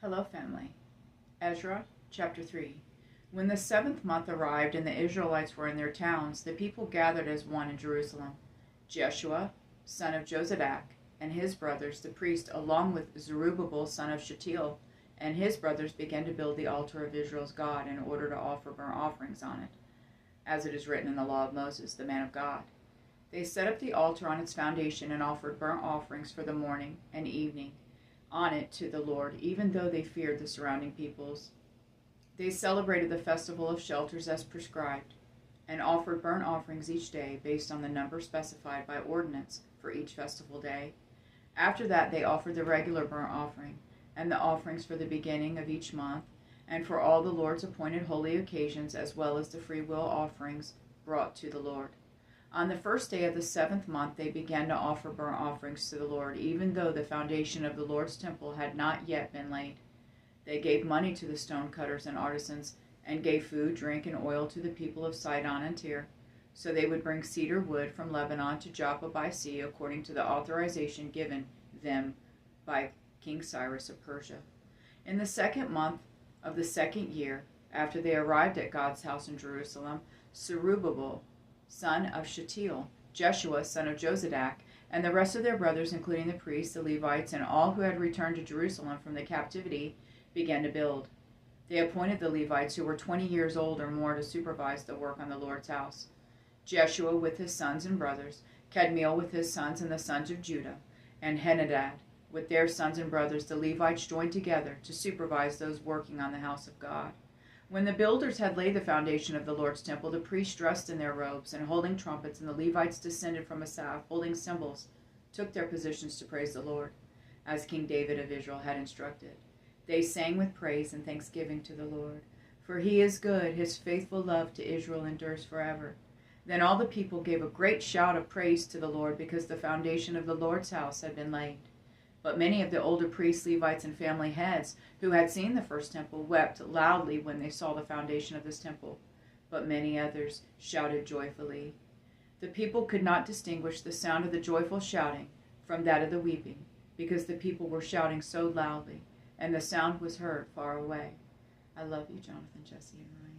Hello, family. Ezra, chapter 3. When the 7th month arrived and the Israelites were in their towns, the people gathered as one in Jerusalem. Jeshua, son of Jozadak, and his brothers, the priest, along with Zerubbabel, son of Shealtiel, and his brothers began to build the altar of Israel's God in order to offer burnt offerings on it, as it is written in the law of Moses, the man of God. They set up the altar on its foundation and offered burnt offerings for the morning and evening on it to the Lord, even though they feared the surrounding peoples. They celebrated the festival of shelters as prescribed, and offered burnt offerings each day based on the number specified by ordinance for each festival day. After that they offered the regular burnt offering, and the offerings for the beginning of each month, and for all the Lord's appointed holy occasions, as well as the freewill offerings brought to the Lord. On the first day of the 7th month they began to offer burnt offerings to the Lord, even though the foundation of the Lord's temple had not yet been laid. They gave money to the stone cutters and artisans, and gave food, drink, and oil to the people of Sidon and Tyre, so they would bring cedar wood from Lebanon to Joppa by sea, according to the authorization given them by King Cyrus of Persia. In the 2nd month of the 2nd year, after they arrived at God's house in Jerusalem, Zerubbabel, son of Shealtiel, Jeshua, son of Jozadak, and the rest of their brothers, including the priests, the Levites, and all who had returned to Jerusalem from the captivity, began to build. They appointed the Levites, who were 20 years old or more, to supervise the work on the Lord's house. Jeshua with his sons and brothers, Kadmiel with his sons and the sons of Judah, and Henadad with their sons and brothers, the Levites joined together to supervise those working on the house of God. When the builders had laid the foundation of the Lord's temple, the priests dressed in their robes and holding trumpets, and the Levites descended from Asaph, holding cymbals, took their positions to praise the Lord, as King David of Israel had instructed. They sang with praise and thanksgiving to the Lord, for he is good, his faithful love to Israel endures forever. Then all the people gave a great shout of praise to the Lord, because the foundation of the Lord's house had been laid. But many of the older priests, Levites, and family heads who had seen the first temple wept loudly when they saw the foundation of this temple, but many others shouted joyfully. The people could not distinguish the sound of the joyful shouting from that of the weeping, because the people were shouting so loudly, and the sound was heard far away. I love you, Jonathan, Jesse, and Ryan.